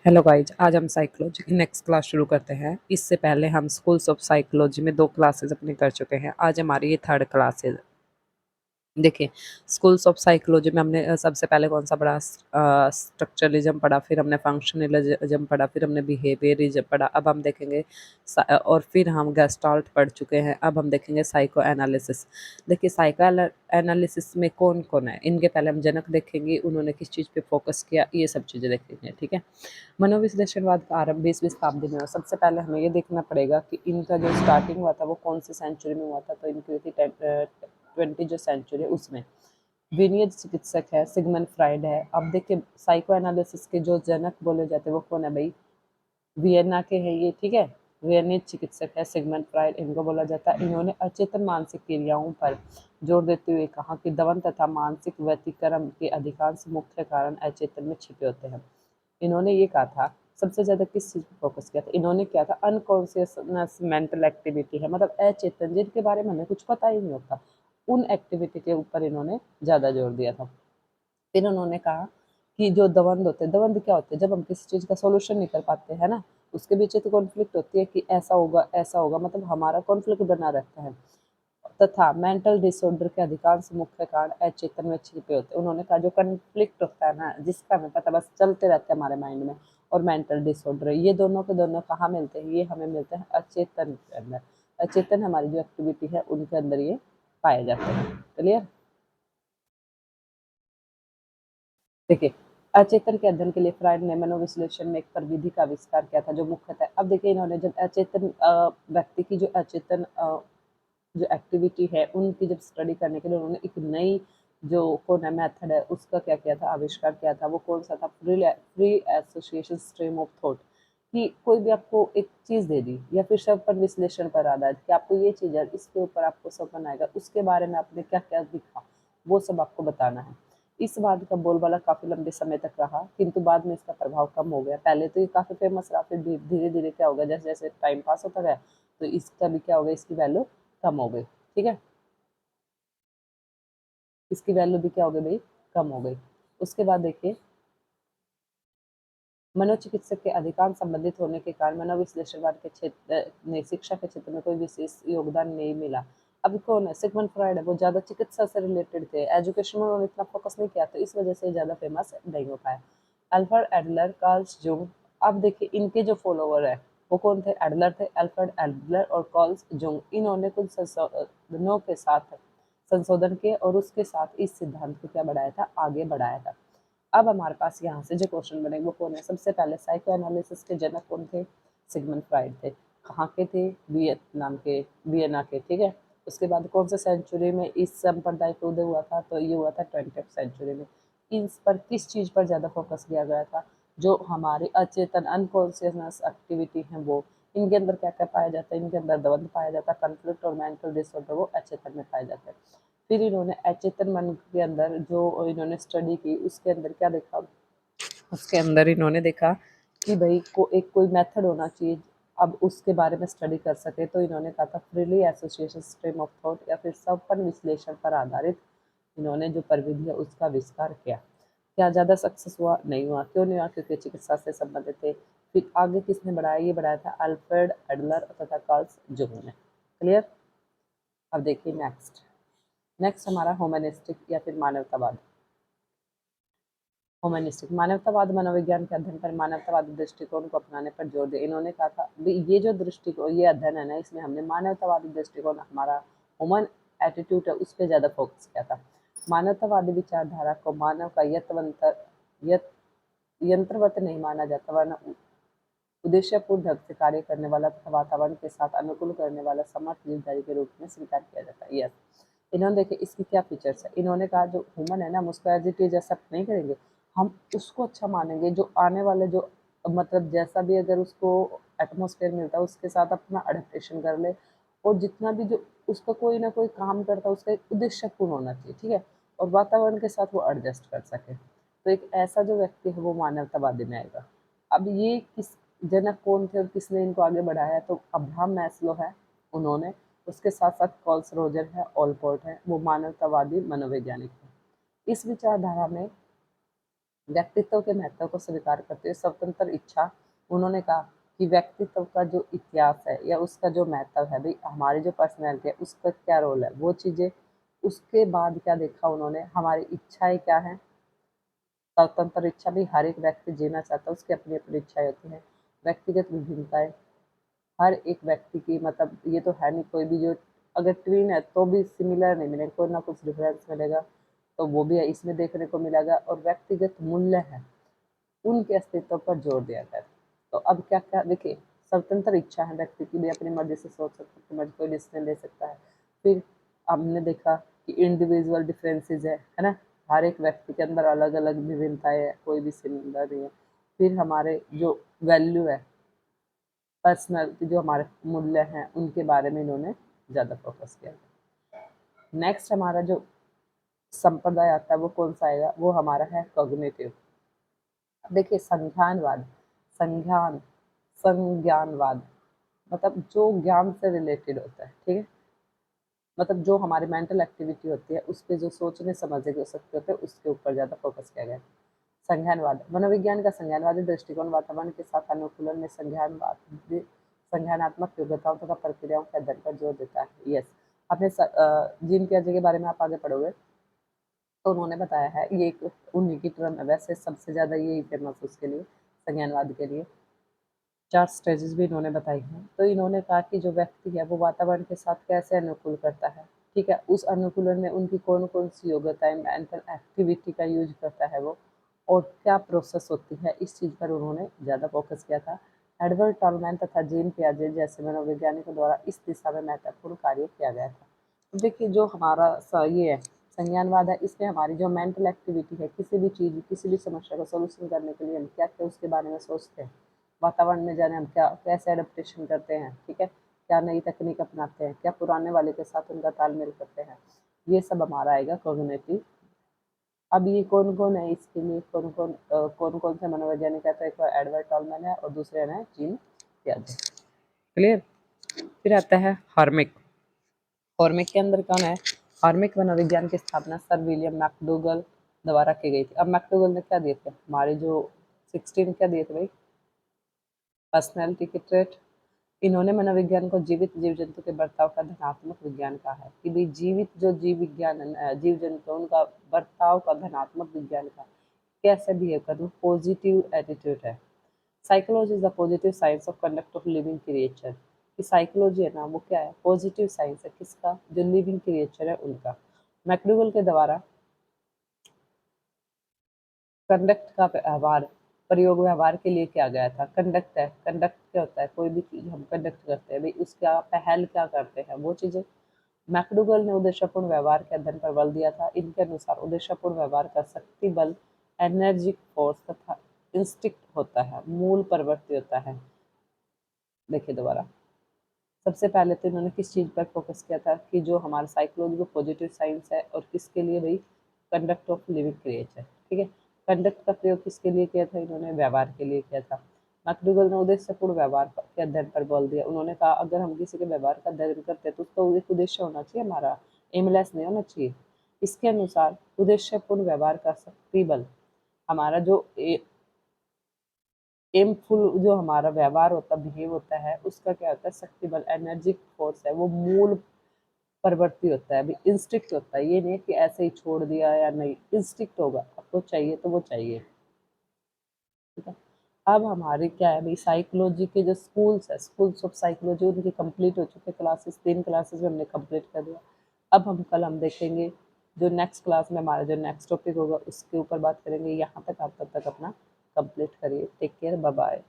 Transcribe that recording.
Hello guys, आज हम psychology की नेक्स्ट क्लास शुरू करते हैं। इससे पहले हम स्कूल्स ऑफ साइकोलॉजी में 2 क्लासेस अपनी कर चुके हैं। आज हमारी ये थर्ड क्लास है। देखिए, स्कूल्स ऑफ साइकोलॉजी में हमने सबसे पहले कौन सा पढ़ा, स्ट्रक्चरलिज्म पढ़ा, फिर हमने फंक्शनलिज्म पढ़ा, फिर हमने बिहेवियरिज्म पढ़ा। अब हम देखेंगे और फिर हम गेस्टाल्ट पढ़ चुके हैं। अब हम देखेंगे साइको एनालिसिस। देखिए, साइको एनालिसिस में कौन कौन है, इनके पहले हम जनक देखेंगे, उन्होंने किस चीज़ पे फोकस किया, ये सब चीज़ें देखेंगे। ठीक है। मनोविश्लेषणवाद का आरंभ 20वीं शताब्दी में हुआ। सबसे पहले हमें ये देखना पड़ेगा कि इनका जो स्टार्टिंग हुआ था वो कौन सी सेंचुरी में हुआ था। तो इनकी हुई थी 20 जो सेंचुरी है उसमें। विनियड चिकित्सक है, सिगमंड फ्राइड है। अब देखिए, साइको एनालिसिस के जो जनक बोले जाते हैं वो कौन है भाई, वियना के हैं ये। ठीक है। वियनियड चिकित्सक है सिगमंड फ्राइड, इनको बोला जाता है। इन्होंने अचेतन मानसिक क्रियाओं पर जोर देते हुए कहा कि दमन तथा मानसिक व्यतिक्रम के अधिकांश मुख्य कारण अचेतन में छिपे होते हैं। इन्होंने ये कहा था, सबसे ज्यादा किस चीज पर फोकस किया था, इन्होंने क्या था, अनकॉन्शियसनेस मेंटल एक्टिविटी है, मतलब अचेतन जिनके बारे में हमें कुछ पता ही नहीं होता, उन एक्टिविटी के ऊपर इन्होंने ज्यादा जोर दिया था। फिर उन्होंने कहा कि जो द्वंद्व होते हैं, द्वंद्व क्या होते हैं, जब हम किसी चीज का सोल्यूशन नहीं कर पाते है ना, उसके बीच तो कॉन्फ्लिक्ट होती है कि ऐसा होगा, मतलब हमारा कॉन्फ्लिक्ट बना रहता है। तथा मेंटल डिसऑर्डर के अधिकांश मुख्य कारण अचेतन में छिपे होते हैं। उन्होंने कहा जो कन्फ्लिक्ट होता है ना, जिसका हमें पता बस चलते रहते हैं हमारे माइंड में, और मेंटल डिसऑर्डर, ये दोनों के दोनों कहाँ मिलते हैं, ये हमें मिलते हैं अचेतन के अंदर। अचेतन हमारी जो एक्टिविटी है उनके अंदर ये पाए जाते हैं। क्लियर। देखिए, अचेतन के अध्ययन के लिए फ्राइड ने मनोविश्लेषण में एक परिविधि का आविष्कार किया था जो मुख्यतः, अब देखिए, इन्होंने जब अचेतन व्यक्ति की जो अचेतन जो एक्टिविटी है उनकी जब स्टडी करने के लिए उन्होंने एक नई जो कौन है मेथड है उसका क्या किया था, आविष्कार किया था। वो कौन सा था, free association stream of thought. कि कोई भी आपको एक चीज दे दी या फिर सब पर विश्लेषण पर आधारित कि आपको ये चीज है, इसके ऊपर आपको सपन आएगा, उसके बारे में आपने क्या क्या दिखा, वो सब आपको बताना है। इस बात का बोलबाला काफी लंबे समय तक रहा, किंतु बाद में इसका प्रभाव कम हो गया। पहले तो ये काफी फेमस रहा, फिर धीरे धीरे क्या हो गया, जैसे जैसे टाइम पास होता गया तो इसका भी क्या हो गया, इसकी वैल्यू कम हो गई। ठीक है। इसकी वैल्यू भी क्या हो गई भाई, कम हो गई। उसके बाद देखिए, मनोचिकित्सक के अधिकांश संबंधित होने के कारण मनोविश्लेषणवाद के क्षेत्र ने शिक्षा के क्षेत्र में कोई विशेष योगदान नहीं मिला। अब कौन है, सिगमंड फ्राइड है, वो ज्यादा चिकित्सा से रिलेटेड थे, एजुकेशन में उन्होंने इतना फोकस नहीं किया, तो इस वजह से ज्यादा फेमस नहीं हो पाया। Alfred Adler, Karl Jung. अब देखिए, इनके जो फॉलोवर है वो कौन थे, एडलर थे, अल्फ्रेड एडलर और कार्ल जुंग। इन्होंने कुछ संशोधनों के साथ संशोधन किए और उसके साथ इस सिद्धांत को क्या बढ़ाया था, आगे बढ़ाया था। अब हमारे पास यहाँ से जो क्वेश्चन बने वो कौन है, सबसे पहले साइको एनालिसिस के जनक कौन थे, सिगमंड फ्राइड थे। कहाँ के थे, वियतनाम के, वियना के। ठीक है। उसके बाद कौन से सेंचुरी में इस संप्रदाय का उदय हुआ था, तो ये हुआ था 20th सेंचुरी में। इस पर किस चीज पर ज्यादा फोकस किया गया था, जो हमारी अचेतन अनकॉन्शियसनेस एक्टिविटी है वो, इनके अंदर क्या क्या पाया जाता है, इनके अंदर द्वंद्व पाया जाता है, कन्फ्लिक्ट और मेंटल डिसऑर्डर वो अचेतन में पाए जाते हैं। फिर इन्होंने अचेतन मन के अंदर जो इन्होंने स्टडी की उसके अंदर क्या देखा, उसके अंदर इन्होंने देखा कि भाई को एक कोई मेथड होना चाहिए, अब उसके बारे में स्टडी कर सके, तो इन्होंने कहा था freely association stream of thought, या फिर सपन विश्लेषण पर आधारित इन्होंने जो प्रविधि है उसका आविष्कार किया। क्या ज़्यादा सक्सेस हुआ, नहीं हुआ। क्यों नहीं हुआ, क्योंकि चिकित्सा से संबंधित थे। फिर आगे किसने बढ़ाया, ये बढ़ाया था अल्फ्रेड एडलर तथा कार्ल जुंग ने। क्लियर। अब देखिए नेक्स्ट, नेक्स्ट हमारा ह्यूमनिस्टिक या फिर मानवतावाद। ह्यूमनिस्टिक मानवतावाद मनोविज्ञान के अध्ययन पर मानवतावादी दृष्टिकोण को अपनाने पर जोर दिया। इन्होंने कहा था ये जो दृष्टिकोण, ये अध्ययन है ना, इसमें हमने मानवतावादी दृष्टिकोण, हमारा ह्यूमन एटीट्यूड है, उस पर ज्यादा फोकस किया था। मानवतावादी विचारधारा को मानव का यंत्रवत नहीं माना जाता, वरना उद्देश्यपूर्ण ढंग से कार्य करने वाला तथा वातावरण के साथ अनुकूल करने वाला समर्थ जीवधारी के रूप में स्वीकार किया जाता है। यस। इन्होंने देखे इसकी क्या फीचर्स है, इन्होंने कहा जो ह्यूमन है ना, हम उसको एज इट इज एक्सेप्ट नहीं करेंगे, हम उसको अच्छा मानेंगे, जो आने वाले जो मतलब जैसा भी अगर उसको एटमोसफेयर मिलता है उसके साथ अपना अडेप्टेशन कर ले, और जितना भी जो उसका कोई ना कोई काम करता है उसका एक उद्देश्यपूर्ण होना चाहिए। ठीक है। और वातावरण के साथ वो एडजस्ट कर सके, तो एक ऐसा जो व्यक्ति है वो मानवतावादी में आएगा। अब ये किस जनक कौन थे और किसने इनको आगे बढ़ाया, तो अब्राहम मैस्लो है, उन्होंने, उसके साथ साथ कॉल्स रोजर है, ऑलपोर्ट है, वो मानवतावादी मनोवैज्ञानिक है। इस विचारधारा में व्यक्तित्व के महत्व को स्वीकार करते हुए स्वतंत्र इच्छा, उन्होंने कहा कि व्यक्तित्व का जो इतिहास है या उसका जो महत्व है भाई, हमारी जो पर्सनैलिटी है उसका क्या रोल है, वो चीज़ें। उसके बाद क्या देखा उन्होंने, हमारी इच्छाएं क्या हैं। स्वतंत्र इच्छा भी हर एक व्यक्ति जीना चाहता है, उसकी अपनी अपनी इच्छाएं होती हैं। व्यक्तिगत विभिन्नताएं, हर एक व्यक्ति की, मतलब ये तो है नहीं कोई भी जो, अगर ट्विन है तो भी सिमिलर नहीं मिलेगा, कोई ना कुछ डिफरेंस मिलेगा, तो वो भी इसमें देखने को मिलेगा। और व्यक्तिगत मूल्य है, उनके अस्तित्व पर जोर दिया गया है। तो अब क्या क्या देखिए, स्वतंत्र इच्छा है, व्यक्ति की भी अपनी मर्जी से सोच सकता है, अपनी मर्जी कोई डिसीजन ले सकता है। फिर हमने देखा कि इंडिविजुअल डिफरेंसेस है ना, हर एक व्यक्ति के अंदर अलग अलग विभिन्नताएं है, कोई भी सिमिलर नहीं है। फिर हमारे जो वैल्यू है, पर्सनैलिटी, जो हमारे मूल्य हैं, उनके बारे में इन्होंने ज़्यादा फोकस किया। नेक्स्ट हमारा जो संप्रदाय आता है वो कौन सा आएगा, वो हमारा है कॉग्निटिव। देखिए संज्ञानवाद, संज्ञान संज्ञानवाद मतलब जो ज्ञान से रिलेटेड होता है, ठीक है, मतलब जो हमारी मेंटल एक्टिविटी होती है उस पे जो सोचने समझने की शक्ति होती है उसके ऊपर ज़्यादा फोकस किया गया है। संज्ञानवाद, मनोविज्ञान का संज्ञानवादी दृष्टिकोण वातावरण के साथ अनुकूलन में संज्ञानात्मक योग्यताओं तथा प्रक्रियाओं के अध्ययन पर जोर देता है। यस, आपने जीन पियाजे के बारे में आप आगे पढ़ोगे तो उन्होंने बताया है, ये एक उन्हीं की टर्म है, वैसे सबसे ज़्यादा यही फेमस उसके लिए, संज्ञानवाद के लिए। 4 स्टेजेस भी इन्होंने बताई हैं। तो इन्होंने कहा कि जो व्यक्ति है वो वातावरण के साथ कैसे अनुकूल करता है, ठीक है, उस अनुकूलन में उनकी कौन-कौन सी योग्यताएँ, मेंटल एक्टिविटी का यूज़ करता है वो, और क्या प्रोसेस होती है, इस चीज़ पर उन्होंने ज़्यादा फोकस किया था। एडवर्ड टॉलमैन तथा जीन पियाजे जैसे मनोवैज्ञानिकों द्वारा इस दिशा में महत्वपूर्ण कार्य किया गया था। देखिए जो हमारा ये है संज्ञानवाद है, इसमें हमारी जो मेंटल एक्टिविटी है, किसी भी चीज़, किसी भी समस्या का सॉल्यूशन करने के लिए हम क्या क्या उसके बारे में सोचते हैं, वातावरण में जाने हम क्या कैसे एडेप्टेशन करते हैं, ठीक है, क्या नई तकनीक अपनाते हैं, क्या पुराने वाले के साथ उनका तालमेल करते हैं, ये सब हमारा आएगा कॉग्निटिव। अब ये कौन कौन है इसके लिए, कौन कौन से मनोवैज्ञानिक है, तो एक एडवर्ड टॉलमैन है और दूसरे है जीन पियाजे। क्लियर। फिर आता है हार्मिक। हॉर्मिक के अंदर कौन है, हॉर्मिक मनोविज्ञान की स्थापना सर विलियम मैकडूगल द्वारा की गई थी। अब मैकडूगल ने क्या दिए थे, हमारे जो 16 क्या दिए थे भाई, पर्सनैलिटी के ट्रेट। इन्होंने मनोविज्ञान को जीवित जीव जंतु के बर्ताव का धनात्मक विज्ञान कहा है, कि भाई जीवित जो जीव विज्ञान जीव जंतु उनका बर्ताव का धनात्मक विज्ञान का, कैसे बिहेव कर, पॉजिटिव एटीट्यूड है। Psychology is the positive science of conduct of living creature, कि साइकोलॉजी है ना वो क्या है, पॉजिटिव साइंस है, किसका, जो लिविंग क्रिएचर है उनका। मैकडूगल के द्वारा कंडक्ट का व्यवहार, प्रयोग व्यवहार के लिए किया गया था। कंडक्ट है, कंडक्ट क्या होता है, कोई भी चीज़ हम कंडक्ट करते हैं भाई, उसका पहल क्या करते हैं वो चीज़ें। मैकडूगल ने उद्देश्यपूर्ण व्यवहार के अध्ययन पर बल दिया था। इनके अनुसार उद्देश्यपूर्ण व्यवहार का शक्ति बल, एनर्जिक फोर्स तथा इंस्टिक्ट होता है, मूल प्रवृत्ति होता है। देखिए दोबारा, सबसे पहले तो इन्होंने किस चीज़ पर फोकस किया था, कि जो हमारा साइकोलॉजी को पॉजिटिव साइंस है, और किसके लिए भाई, कंडक्ट ऑफ लिविंग क्रिएचर, ठीक है। कंडक्ट का प्रयोग किसके लिए किया था, इन्होंने व्यवहार के लिए किया था। मैकडूगल ने उद्देश्यपूर्ण व्यवहार के अध्ययन पर बल दिया। उन्होंने कहा अगर हम किसी के व्यवहार का अध्ययन करते हैं तो उसका एक उद्देश्य होना चाहिए, हमारा एमलेस नहीं होना चाहिए। इसके अनुसार उद्देश्यपूर्ण व्यवहार का शक्ति बल, हमारा जो एमफुल जो हमारा व्यवहार होता है, बिहेव होता है, उसका क्या होता है, शक्ति बल, एनर्जिक फोर्स है, वो मूल प्रवृत्ति होता है, अभी इंस्टिक्ट होता है, ये नहीं कि ऐसे ही छोड़ दिया या नहीं, इंस्टिक्ट होगा, आपको चाहिए तो वो चाहिए, ठीक है। अब हमारे क्या है भाई, साइकोलॉजी के जो स्कूल्स है, स्कूल्स ऑफ साइकोलॉजी, उनकी कंप्लीट हो चुके क्लासेस, 3 क्लासेस में हमने कंप्लीट कर दिया। अब हम देखेंगे जो नेक्स्ट क्लास में हमारा जो नेक्स्ट टॉपिक होगा उसके ऊपर बात करेंगे। यहाँ तक आप तब तक अपना कंप्लीट करिए। Take care, bye bye.